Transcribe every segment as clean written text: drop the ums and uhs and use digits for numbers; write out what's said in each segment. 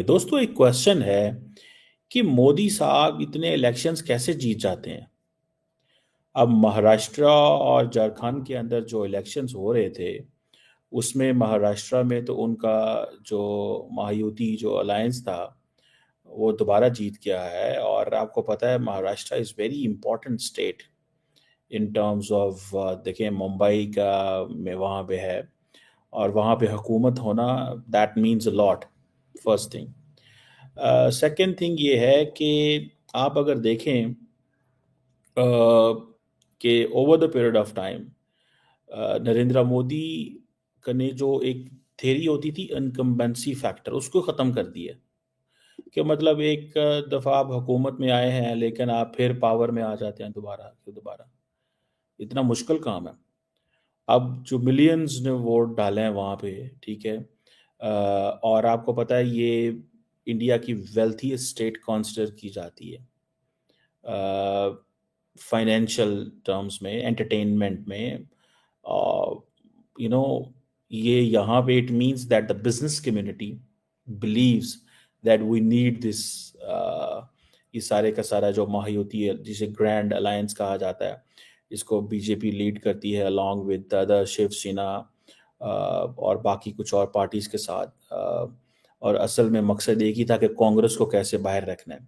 दोस्तों एक क्वेश्चन है कि मोदी साहब इतने इलेक्शंस कैसे जीत जाते हैं। अब महाराष्ट्र और झारखंड के अंदर जो इलेक्शंस हो रहे थे उसमें महाराष्ट्र में तो उनका जो महायुति जो अलायंस था वो दोबारा जीत गया है। और आपको पता है Maharashtra is very important state in terms of देखें मुंबई का में वहाँ पे है और वहाँ पे हुकूमत होना that means a lot. First thing. Second thing ये है कि आप अगर देखें कि over the period of time Narendra Modi का ने जो एक थेरी होती थी इनकम्बेंसी फैक्टर उसको ख़त्म कर दिया। कि मतलब एक दफ़ा आप हुकूमत में आए हैं लेकिन आप फिर पावर में आ जाते हैं दोबारा फिर दोबारा। इतना मुश्किल काम है। अब जो मिलियंस ने वोट डाले हैं वहाँ पे, ठीक है। और आपको पता है ये इंडिया की वेल्थीएस्ट स्टेट कंसिडर की जाती है फाइनेंशियल टर्म्स में, एंटरटेनमेंट में। यू नो ये यहाँ पे it means that the business community believes that we need this. ये सारे का सारा जो महायुति है जिसे ग्रैंड अलायंस कहा जाता है, इसको बीजेपी लीड करती है अलॉन्ग विद अदर शिवसेना और बाकी कुछ और पार्टीज के साथ। और असल में मकसद एक ही था कि कांग्रेस को कैसे बाहर रखना है।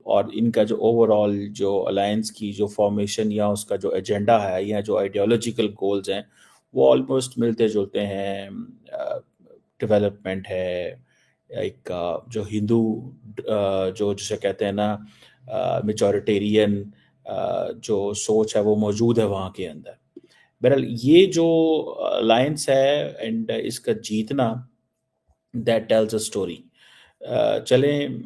और इनका जो ओवरऑल जो अलायंस की जो फॉर्मेशन या उसका जो एजेंडा है या जो आइडियोलॉजिकल गोल्स हैं वो ऑलमोस्ट मिलते जुलते हैं। डेवलपमेंट है, एक जो हिंदू जो जिसे कहते हैं ना मेजॉरिटेरियन जो सोच है वो मौजूद है वहाँ के अंदर। बहरहाल ये जो अलायंस है एंड इसका जीतना दैट टेल्स अ स्टोरी। चलें,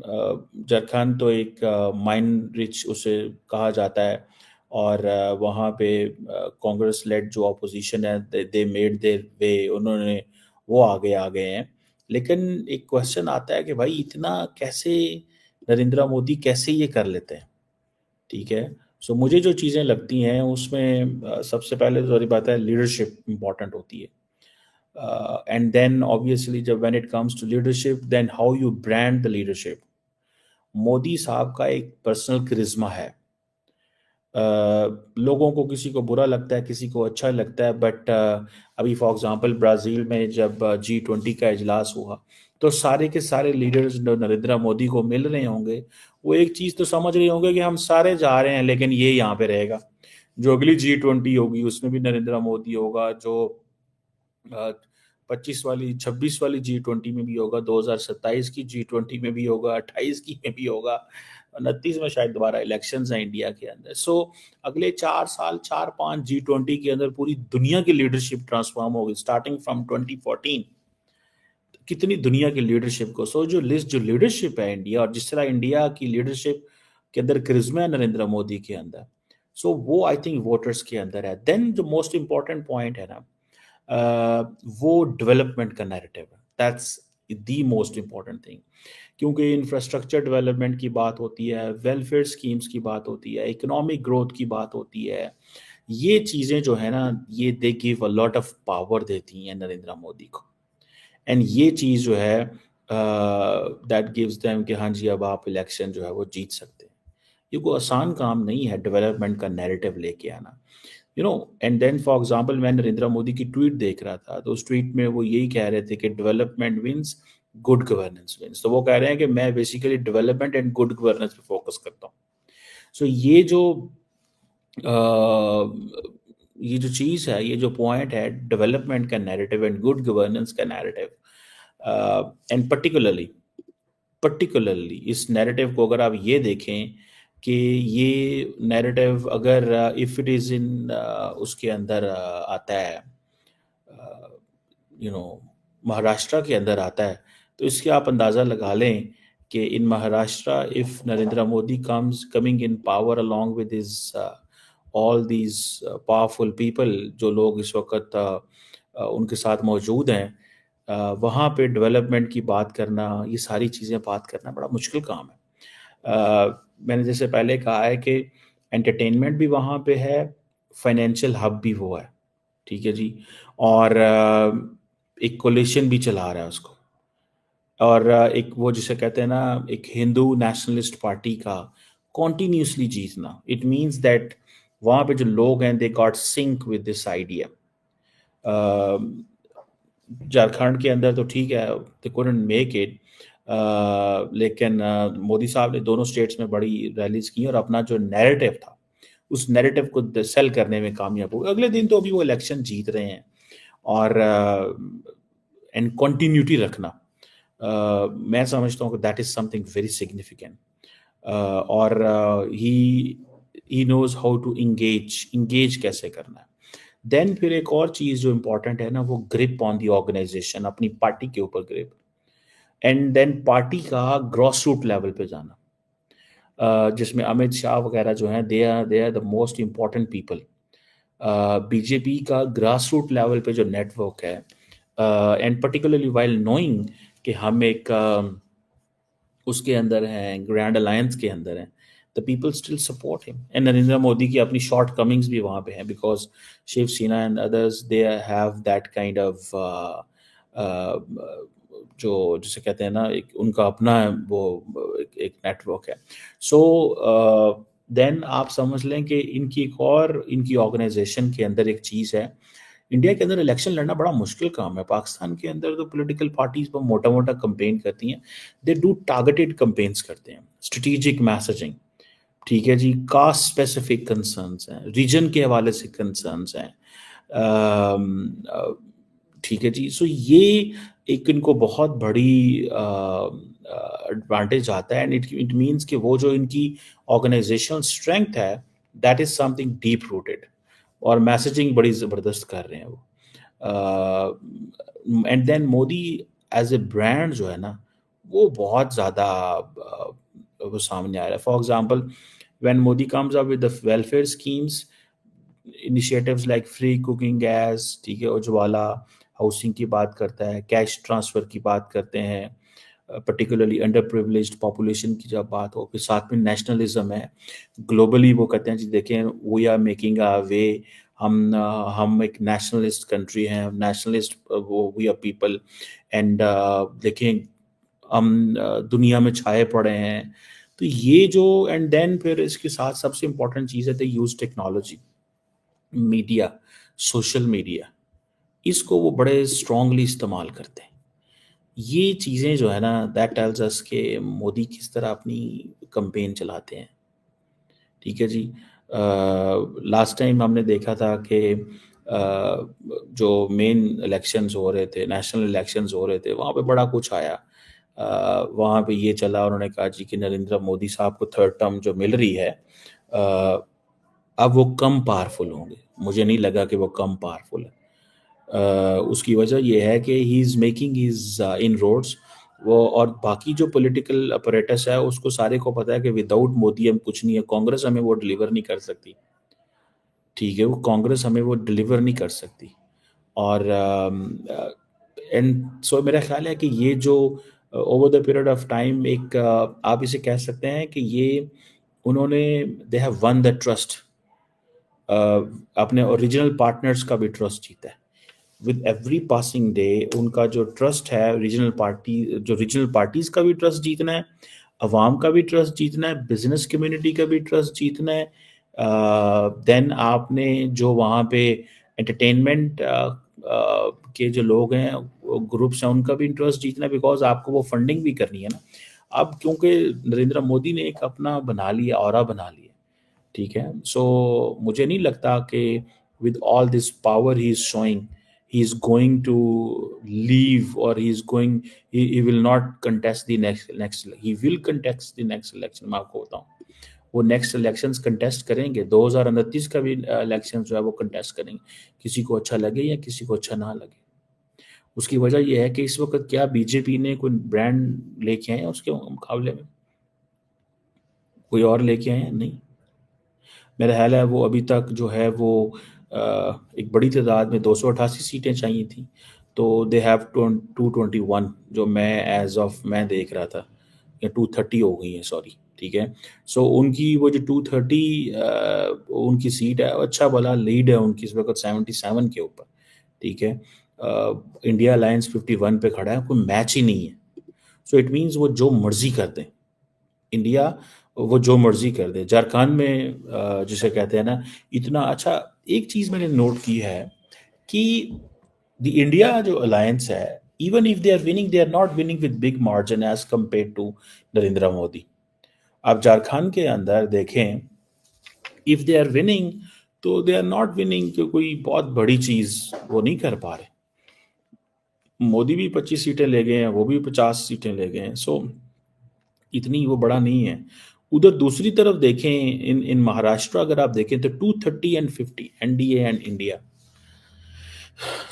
झारखंड तो एक माइन रिच उसे कहा जाता है और वहाँ पे कांग्रेस लेड जो अपोजिशन है दे मेड देयर वे, उन्होंने वो आ गए हैं। लेकिन एक क्वेश्चन आता है कि भाई इतना कैसे नरेंद्र मोदी कैसे ये कर लेते हैं, ठीक है। सो मुझे जो चीज़ें लगती हैं उसमें सबसे पहले तो सारी बात है लीडरशिप इम्पॉर्टेंट होती है। And then obviously जब when it comes to leadership then how you brand the leadership। Modi साहब का एक पर्सनल करिश्मा है। लोगों को किसी को बुरा लगता है किसी को अच्छा लगता है, बट अभी फॉर एग्जांपल ब्राज़ील में जब G20 का इजलास हुआ तो सारे के सारे लीडर्स जो नरेंद्र मोदी को मिल रहे होंगे वो एक चीज़ तो समझ रहे होंगे कि हम सारे जा रहे हैं लेकिन ये यहाँ पे रहेगा। जो अगली G20 होगी उसमें भी नरेंद्र मोदी होगा, जो 25 वाली 26 वाली G20 में भी होगा, 2027 की G20 में भी होगा, 28 की में भी होगा, 29 में शायद दोबारा इलेक्शंस हैं इंडिया के अंदर। सो अगले 4 साल 4-5 G20 के अंदर पूरी दुनिया की लीडरशिप ट्रांसफॉर्म होगी स्टार्टिंग फ्रॉम 2014। कितनी दुनिया की लीडरशिप को, सो जो लिस्ट जो लीडरशिप है इंडिया और जिस तरह इंडिया की लीडरशिप के अंदर करिश्मा है नरेंद्र मोदी के अंदर, सो वो आई थिंक वोटर्स के अंदर है। देन जो मोस्ट इंपॉर्टेंट पॉइंट है ना वो डेवलपमेंट का नैरेटिव है, that's the most important thing. क्योंकि इंफ्रास्ट्रक्चर डेवलपमेंट की बात होती है, वेलफेयर स्कीम्स की बात होती है, इकोनॉमिक ग्रोथ की बात होती है, ये चीज़ें जो है ना ये they give a lot of power देती हैं नरेंद्र मोदी को। एंड ये चीज़ जो है दैट गिव्स देम कि हाँ जी अब आप इलेक्शन जो है वो जीत सकते हैं। ये कोई आसान काम नहीं है डेवलपमेंट का नैरेटिव लेके आना, you know. And then for example मैं नरेंद्र मोदी की ट्वीट देख रहा था तो उस ट्वीट में वो यही कह रहे थे कि development wins, good governance wins. तो वो कह रहे हैं कि मैं basically development and good governance पे फोकस करता हूँ। सो ये जो चीज़ है, ये जो पॉइंट है डेवलपमेंट का नैरेटिव एंड गुड गवर्नेंस का नैरेटिव, एंड पर्टिकुलरली इस नैरेटिव को अगर आप ये देखें कि ये नैरेटिव अगर इफ इट इज़ इन उसके अंदर आता है, यू नो, महाराष्ट्र के अंदर आता है, तो इसके आप अंदाज़ा लगा लें कि in Maharashtra if Narendra Modi coming in power along with his all these powerful people, जो लोग इस वक्त उनके साथ मौजूद हैं, वहाँ पे डेवलपमेंट की बात करना, ये सारी चीज़ें बात करना बड़ा मुश्किल काम है। मैंने जैसे पहले कहा है कि एंटरटेनमेंट भी वहाँ पे है, फाइनेंशियल हब भी वो है, ठीक है जी। और एक कोलिशन भी चला रहा है उसको। और एक वो जिसे कहते हैं ना, एक हिंदू नेशनलिस्ट पार्टी का कॉन्टिन्यूसली जीतना, इट मीन्स दैट वहाँ पे जो लोग हैं they got sync with this idea. Jharkhand के अंदर तो ठीक है, दे कुडंट मेक इट, लेकिन मोदी साहब ने दोनों स्टेट्स में बड़ी रैलीज की और अपना जो नैरेटिव था उस नैरेटिव को सेल करने में कामयाब हुए। अगले दिन तो अभी वो इलेक्शन जीत रहे हैं, और एंड कंटिन्यूटी रखना, मैं समझता हूँ कि that is something very significant. और he knows how to engage कैसे करना है। देन फिर एक और चीज जो इम्पोर्टेंट है ना, वो ग्रिप ऑन दी ऑर्गेनाइजेशन, अपनी पार्टी के ऊपर ग्रिप, एंड देन पार्टी का ग्रॉस रूट लेवल पे जाना, जिसमें अमित शाह वगैरह जो हैं they are the most important people. BJP का ग्रास रूट लेवल पे जो नेटवर्क है, एंड पर्टिकुलरली वाइल नोइंग कि हम एक उसके अंदर हैं, ग्रैंड अलायंस के अंदर हैं, the people still support him. And Narendra Modi की अपनी शॉर्ट कमिंग्स भी वहाँ पे हैं, because Shiv Sena and others they have that kind of जो जिसे कहते हैं ना, एक उनका अपना वो एक नेटवर्क है। सो देन आप समझ लें कि इनकी एक और इनकी ऑर्गेनाइजेशन के अंदर एक चीज़ है। इंडिया के अंदर इलेक्शन लड़ना बड़ा मुश्किल काम है। पाकिस्तान के अंदर तो पॉलिटिकल पार्टीज पर मोटा मोटा कंपेन करती हैं, दे डू टारगेटेड कंपेन्स करते हैं, स्ट्रेटेजिक मैसेजिंग, ठीक है जी, कास्ट स्पेसिफिक कंसर्न्स हैं, रीजन के हवाले से कंसर्न्स हैं, ठीक है जी। सो ये एक इनको बहुत बड़ी एडवांटेज आता है, एंड इट मीन्स कि वो जो इनकी ऑर्गेनाइजेशनल स्ट्रेंथ है that is something deep rooted, और मैसेजिंग बड़ी ज़बरदस्त कर रहे हैं वो। And then Modi as a brand जो है ना, वो बहुत ज़्यादा वो सामने आ रहा है। For example, when Modi comes up with the welfare schemes, initiatives like free cooking gas, ठीक है, उज्ज्वला, हाउसिंग की बात करता है, कैश ट्रांसफ़र की बात करते हैं, पर्टिकुलरली अंडर प्रिविलेज्ड पॉपुलेशन की जब बात हो, फिर साथ में नेशनलिज्म है। ग्लोबली वो कहते हैं जी देखें, वी आर मेकिंग अ वे, हम एक नेशनलिस्ट कंट्री हैं, नेशनलिस्ट वो वी आर पीपल, एंड देखें हम दुनिया में छाए पड़े हैं। तो ये जो, एंड देन फिर इसके साथ सबसे इम्पोर्टेंट चीज़ है the use technology, media, social media, इसको वो बड़े स्ट्रांगली इस्तेमाल करते हैं। ये चीज़ें जो है ना, दैट टेल्स अस के मोदी किस तरह अपनी कैंपेन चलाते हैं, ठीक है जी। लास्ट टाइम हमने देखा था कि जो मेन इलेक्शंस हो रहे थे, नेशनल इलेक्शंस हो रहे थे, वहाँ पे बड़ा कुछ आया। वहाँ पे ये चला, उन्होंने कहा जी कि नरेंद्र मोदी साहब को थर्ड टर्म जो मिल रही है, अब वो कम पावरफुल होंगे। मुझे नहीं लगा कि वो कम पावरफुल है। उसकी वजह ये है कि he is making his inroads वो, और बाकी जो पॉलिटिकल अपरेटस है उसको सारे को पता है कि विदाउट मोदी हम कुछ नहीं है। कांग्रेस हमें वो डिलीवर नहीं कर सकती, ठीक है, वो कांग्रेस हमें वो डिलीवर नहीं कर सकती। और एंड सो मेरा ख्याल है कि ये जो over the period of time एक आप इसे कह सकते हैं कि ये उन्होंने they have one the trust, अपने ओरिजिनल पार्टनर्स का भी ट्रस्ट जीता है। विद एवरी पासिंग डे उनका जो ट्रस्ट है, रीजनल पार्टीज का भी ट्रस्ट जीतना है, अवाम का भी ट्रस्ट जीतना है, बिजनेस कम्युनिटी का भी ट्रस्ट जीतना है। देन आपने जो वहाँ पे एंटरटेनमेंट के जो लोग हैं, ग्रुप्स हैं, उनका भी इंटरेस्ट जीतना है, बिकॉज आपको वो फंडिंग भी करनी है ना। अब क्योंकि नरेंद्र मोदी ने एक अपना बना लिया, ऑरा बना लिया, ठीक है। सो मुझे नहीं लगता कि with all this power he is showing, he is going to leave, or he will not contest the next he will contest the next election। मैं आपको बताऊं, वो नेक्स्ट इलेक्शंस कंटेस्ट करेंगे, 2029 का भी इलेक्शन जो है वो कंटेस्ट करेंगे, किसी को अच्छा लगे या किसी को अच्छा ना लगे। उसकी वजह यह है कि इस वक्त क्या बीजेपी ने कोई ब्रांड लेके आए हैं उसके मुकाबले में? कोई और लेके आए हैं? नहीं। मेरा ख्याल है वो अभी तक जो है वो एक बड़ी तादाद में 288 सीटें चाहिए थी, तो दे हैव 221, जो मैं एज ऑफ मैं देख रहा था, या 230 हो गई है, सॉरी, ठीक है। सो उनकी वो जो 230 उनकी सीट है, अच्छा भला लीड है उनकी इस वक्त 77 के ऊपर, ठीक है। इंडिया अलायंस 51 पे खड़ा है, कोई मैच ही नहीं है। सो इट मीन्स वो जो मर्जी कर दें, इंडिया वो जो मर्जी कर दे। झारखंड में जिसे कहते हैं ना, इतना अच्छा एक चीज मैंने नोट की है कि द इंडिया जो अलायंस है, even if they are winning, they are not winning with big margin as compare to Narendra Modi. आप झारखंड के अंदर देखें, इफ दे आर विनिंग तो दे आर नॉट विनिंग कि कोई बहुत बड़ी चीज वो नहीं कर पा रहे। मोदी भी 25 सीटें ले गए हैं, वो भी 50 सीटें ले गए हैं, सो इतनी वो बड़ा नहीं है। उधर दूसरी तरफ देखें, इन इन महाराष्ट्र अगर आप देखें तो 230 and 50 NDA and India.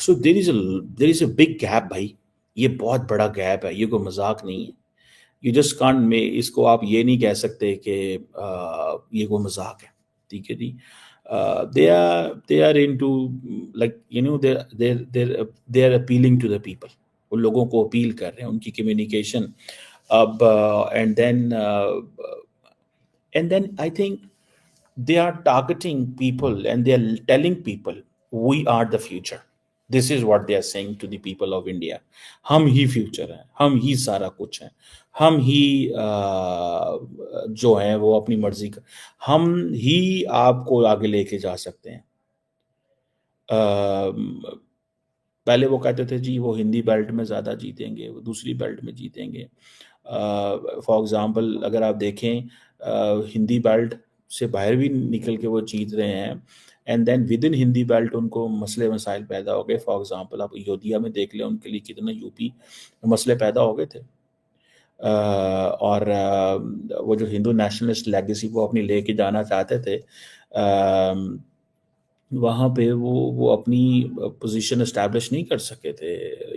So there is a big gap भाई, ये बहुत बड़ा गैप है, ये कोई मजाक नहीं है। यू जस्ट कांट में इसको आप ये नहीं कह सकते कि ये कोई मजाक है, ठीक है जी। They are into, like you know, they are appealing to the people, उन लोगों को अपील कर रहे हैं, उनकी कम्युनिकेशन अब and then I think they are targeting people and they are telling people we are the future. This is what they are saying to the people of India. हम ही future हैं, हम ही सारा कुछ हैं, हम ही जो है वो अपनी मर्जी का, हम ही आपको आगे लेके जा सकते हैं। पहले वो कहते थे जी वो हिंदी बेल्ट में ज़्यादा जीतेंगे, वो दूसरी बेल्ट में जीतेंगे। फॉर एग्जांपल अगर आप देखें, हिंदी बेल्ट से बाहर भी निकल के वो जीत रहे हैं, and then within Hindi belt उनको मसले मसाइल पैदा हो गए। फॉर एग्जांपल आप अयोध्या में देख लें, उनके लिए कितने यूपी मसले पैदा हो गए थे। और वो जो हिंदू नेशनलिस्ट लेगेसी वो अपनी लेके जाना चाहते थे, वहाँ पे वो अपनी पोजीशन एस्टैब्लिश नहीं कर सके थे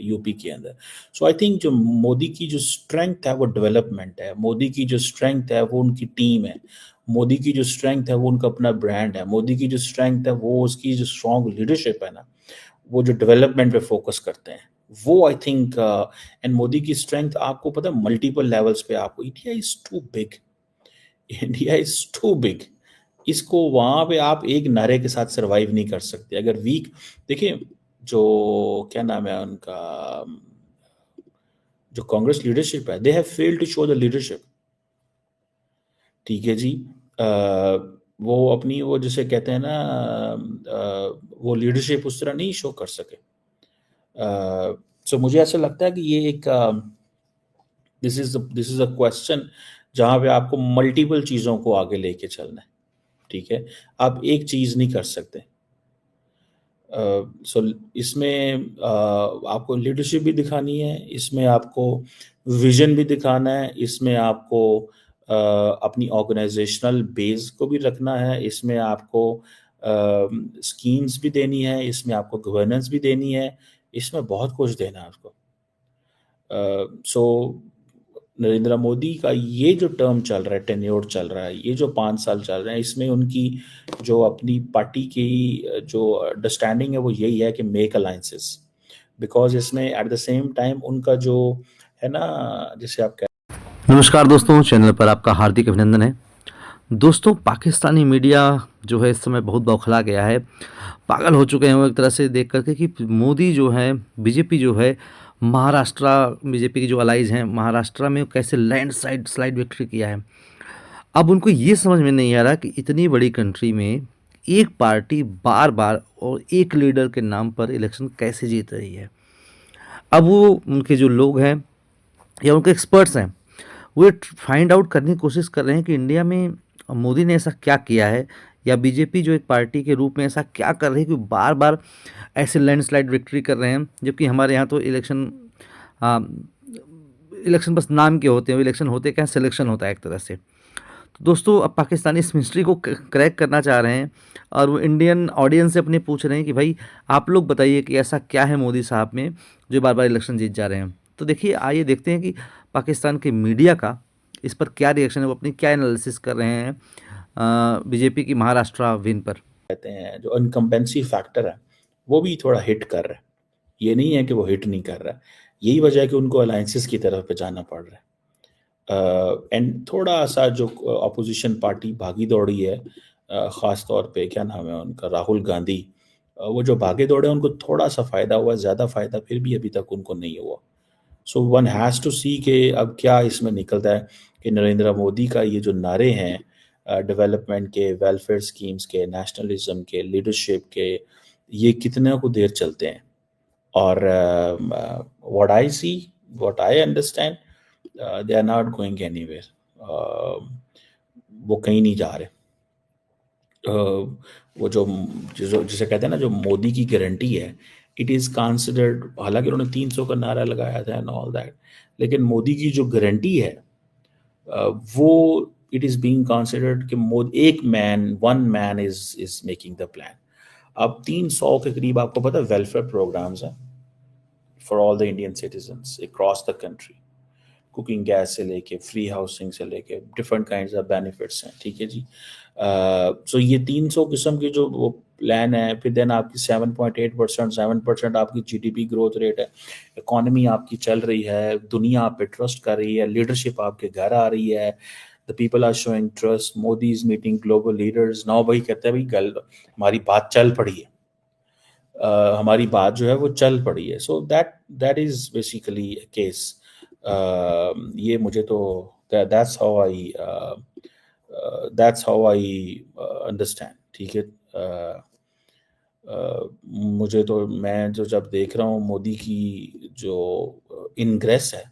यूपी के अंदर। सो आई थिंक जो मोदी की जो स्ट्रेंथ है वो डेवलपमेंट है, मोदी की जो स्ट्रेंथ है वो उनकी टीम है, मोदी की जो स्ट्रेंथ है वो उनका अपना ब्रांड है, मोदी की जो स्ट्रेंथ है वो उसकी जो स्ट्रॉन्ग लीडरशिप है ना, वो जो डेवलपमेंट पे फोकस करते हैं वो आई थिंक। एंड मोदी की स्ट्रेंथ आपको पता है मल्टीपल लेवल्स पे, आपको India is too big, India is too big, इसको वहां पे आप एक नारे के साथ सरवाइव नहीं कर सकते अगर वीक। देखिए जो क्या नाम है उनका, जो कांग्रेस लीडरशिप है, they have failed to show the leadership, ठीक है जी। वो अपनी वो जिसे कहते हैं ना, वो लीडरशिप उस तरह नहीं शो कर सके। सो मुझे ऐसा लगता है कि ये एक दिस इज अ क्वेश्चन जहां पे आपको मल्टीपल चीजों को आगे लेके चलना है, ठीक है, आप एक चीज नहीं कर सकते। सो इसमें आपको लीडरशिप भी दिखानी है, इसमें आपको विजन भी दिखाना है, इसमें आपको अपनी ऑर्गेनाइजेशनल बेस को भी रखना है, इसमें आपको स्कीम्स भी देनी है, इसमें आपको गवर्नेंस भी देनी है, इसमें बहुत कुछ देना है आपको। सो नरेंद्र मोदी का ये जो टर्म चल रहा है, टेन्योर चल रहा है, ये जो 5 साल चल रहे हैं, इसमें उनकी जो अपनी पार्टी की जो अंडरस्टैंडिंग है वो यही है कि मेक अलायंसेस, बिकॉज इसमें एट द सेम टाइम उनका जो है ना, जैसे आप नमस्कार दोस्तों, चैनल पर आपका हार्दिक अभिनंदन है। दोस्तों, पाकिस्तानी मीडिया जो है इस समय बहुत बौखला गया है, पागल हो चुके हैं वो एक तरह से देख करके कि मोदी जो है, बीजेपी जो है, महाराष्ट्र बीजेपी की जो अलाइज हैं महाराष्ट्र में कैसे स्लाइड विक्ट्री किया है। अब उनको ये समझ में नहीं आ रहा कि इतनी बड़ी कंट्री में एक पार्टी बार बार और एक लीडर के नाम पर इलेक्शन कैसे जीत रही है। अब वो उनके जो लोग हैं या उनके एक्सपर्ट्स हैं वो फाइंड आउट करने की कोशिश कर रहे हैं कि इंडिया में मोदी ने ऐसा क्या किया है या बीजेपी जो एक पार्टी के रूप में ऐसा क्या कर रही है कि बार बार ऐसे लैंडस्लाइड विक्ट्री कर रहे हैं, जबकि हमारे यहाँ तो इलेक्शन बस नाम के होते हैं, इलेक्शन होते क्या, सिलेक्शन होता है एक तरह से। तो दोस्तों, अब पाकिस्तानी इस मिस्ट्री को क्रैक करना चाह रहे हैं और वो इंडियन ऑडियंस से अपने पूछ रहे हैं कि भाई आप लोग बताइए कि ऐसा क्या है मोदी साहब में जो बार बार इलेक्शन जीत जा रहे हैं। तो देखिए, आइए देखते हैं कि पाकिस्तान के मीडिया का इस पर क्या रिएक्शन है, वो अपनी क्या एनालिसिस कर रहे हैं बीजेपी की महाराष्ट्र विन पर। कहते हैं जो इनकम्बेंसी फैक्टर है वो भी थोड़ा हिट कर रहा है, ये नहीं है कि वो हिट नहीं कर रहा है, यही वजह है कि उनको अलायंसेस की तरफ पे जाना पड़ रहा है। एंड थोड़ा सा जो अपोजिशन पार्टी भागी दौड़ी है, ख़ास तौर पे क्या नाम है उनका, राहुल गांधी, वो जो भागे दौड़े उनको थोड़ा सा फ़ायदा हुआ, ज़्यादा फ़ायदा फिर भी अभी तक उनको नहीं हुआ। सो वन हैज़ टू सी कि अब क्या इसमें निकलता है कि नरेंद्र मोदी का ये जो नारे हैं डेवलपमेंट के, वेलफेयर स्कीम्स के, नेशनलिज्म के, लीडरशिप के, ये कितने को देर चलते हैं। और what I see, what I understand, they are not going anywhere. वो कहीं नहीं जा रहे। वो जिसे कहते हैं ना, जो मोदी की गारंटी है, इट इज़ कंसिडर्ड, हालांकि उन्होंने 300 का नारा लगाया था एंड ऑल दैट, लेकिन मोदी की जो गारंटी है वो इट इज़ बीइंग कंसिडर्ड कि एक man, one man is making the plan. अब 300 के करीब आपको पता है वेलफेयर प्रोग्राम्स हैं for all the Indian citizens across the country, cooking gas से लेके फ्री हाउसिंग से लेके डिफरेंट काइंड्स ऑफ बेनिफिट्स हैं, ठीक है जी। सो ये 300 किस्म की जो वो प्लान है, फिर देन आपकी 7.8%, 7% आपकी जीडीपी ग्रोथ रेट है, इकोनॉमी आपकी चल रही है, दुनिया आप पे ट्रस्ट कर रही है, लीडरशिप आपके घर आ रही है, the people are showing trust, Modi is meeting global leaders. Now भाई कहते हैं भाई गल हमारी बात चल पड़ी है, हमारी बात जो है वो चल पड़ी है। So that is basically case. ये मुझे तो दैट्स हाउ आई अंडरस्टैंड, ठीक है। मुझे तो, मैं जो जब देख रहा हूँ मोदी की जो इनग्रेस है,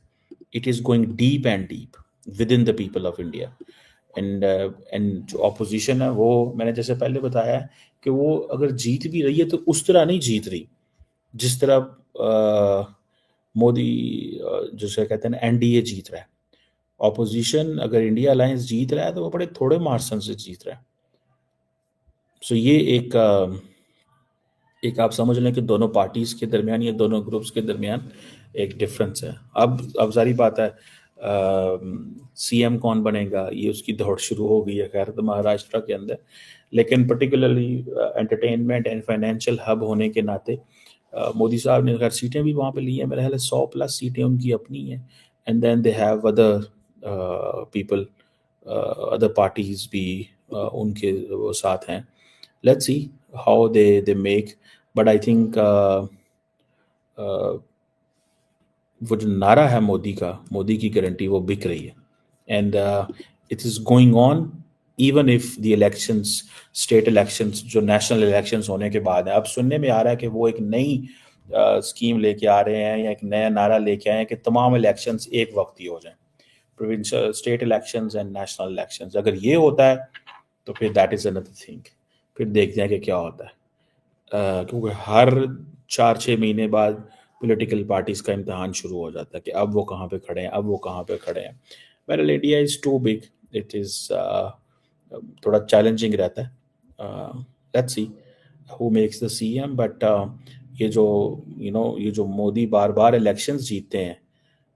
it is going deep and deep with in the people of India. And जो अपोजिशन है वो, मैंने जैसे पहले बताया कि वो अगर जीत भी रही है तो उस तरह नहीं जीत रही जिस तरह मोदी जैसे कहते हैं ना एनडीए जीत रहा है। ऑपोजिशन अगर इंडिया अलायंस जीत रहा है तो वो बड़े थोड़े मार्जिन से जीत रहा है। सो ये एक आप समझ लें कि दोनों पार्टीज के दरमियान या दोनों ग्रुप्स के दरमियान एक डिफरेंस है। अब सारी बात है सीएम कौन बनेगा, ये उसकी दौड़ शुरू हो गई है खैर तो महाराष्ट्र के अंदर, लेकिन particularly entertainment and financial hub होने के नाते मोदी साहब ने खैर सीटें भी वहाँ पे ली हैं, मेरे ख्याल 100+ सीटें उनकी अपनी हैं, and then they have other people, other parties भी उनके वो साथ हैं। Let's see how they make, but I think वो जो नारा है मोदी का, मोदी की गारंटी, वो बिक रही है and it is going on even if the elections, state elections जो नेशनल इलेक्शंस होने के बाद है। अब सुनने में आ रहा है कि वो एक नई स्कीम लेके आ रहे हैं या एक नया नारा लेके आए हैं कि तमाम इलेक्शंस एक वक्त ही हो जाएं, provincial, state elections and national elections. अगर ये होता है तो फिर दैट इज़ अनदर थिंग, फिर देखते हैं कि क्या होता है। क्योंकि हर 4-6 महीने बाद पॉलिटिकल पार्टीज का इम्तहान शुरू हो जाता है कि अब वो कहाँ पे खड़े हैं, अब वो कहाँ पे खड़े हैं। Well India is too big, it is थोड़ा चैलेंजिंग रहता है। Let's see who makes the CM, but ये जो ये जो मोदी बार बार इलेक्शंस जीतते हैं,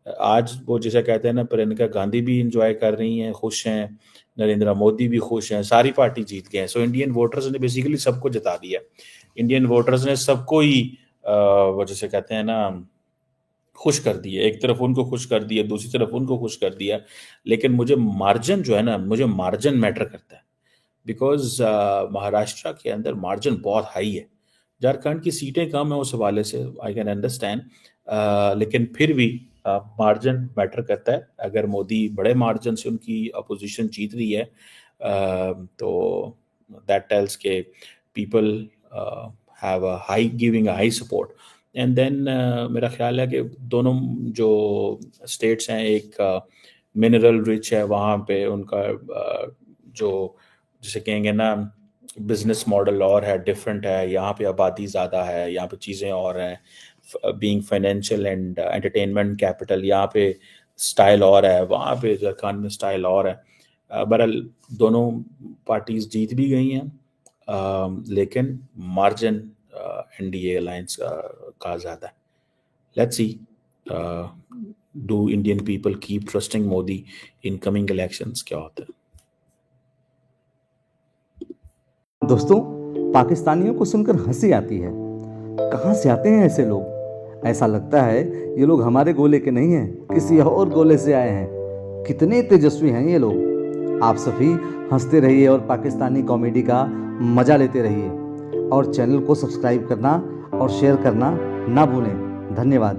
आज वो जिसे कहते हैं ना, प्रियंका गांधी भी इंजॉय कर रही हैं, खुश हैं, नरेंद्र मोदी भी खुश हैं, सारी पार्टी जीत गए हैं। सो इंडियन वोटर्स ने बेसिकली सबको जिता दिया। इंडियन वोटर्स ने सबको ही वो जिसे कहते हैं ना खुश कर दिए, एक तरफ उनको खुश कर दिया, दूसरी तरफ उनको खुश कर दिया। लेकिन मुझे मार्जिन जो है ना, मुझे मार्जिन मैटर करता है, बिकॉज महाराष्ट्र के अंदर मार्जिन बहुत हाई है। झारखंड की सीटें कम है उस हवाले से, आई कैन अंडरस्टैंड, लेकिन फिर भी मार्जिन मैटर करता है। अगर मोदी बड़े मार्जिन से उनकी अपोजिशन जीत रही है तो दैट टेल्स के people have a high, giving a high support. And then मेरा ख्याल है कि दोनों जो स्टेट्स हैं, एक मिनरल रिच है, वहाँ पे उनका जो जिसे कहेंगे ना बिजनेस मॉडल और है, डिफरेंट है। यहाँ पे आबादी ज़्यादा है, यहाँ पे चीज़ें और हैं, being financial and entertainment capital, यहाँ पे स्टाइल और है, वहाँ पे झारखंड में स्टाइल और है। बहरहाल दोनों पार्टीज जीत भी गई हैं, लेकिन मार्जिन एनडीए अलायंस का ज़्यादा है। Let's C do Indian people keep trusting Modi in coming elections, क्या होता है। दोस्तों, पाकिस्तानियों को सुनकर हंसी आती है। कहाँ से आते हैं ऐसे लोग? ऐसा लगता है ये लोग हमारे गोले के नहीं हैं, किसी और गोले से आए हैं। कितने तेजस्वी हैं ये लोग। आप सभी हंसते रहिए और पाकिस्तानी कॉमेडी का मज़ा लेते रहिए, और चैनल को सब्सक्राइब करना और शेयर करना ना भूलें। धन्यवाद।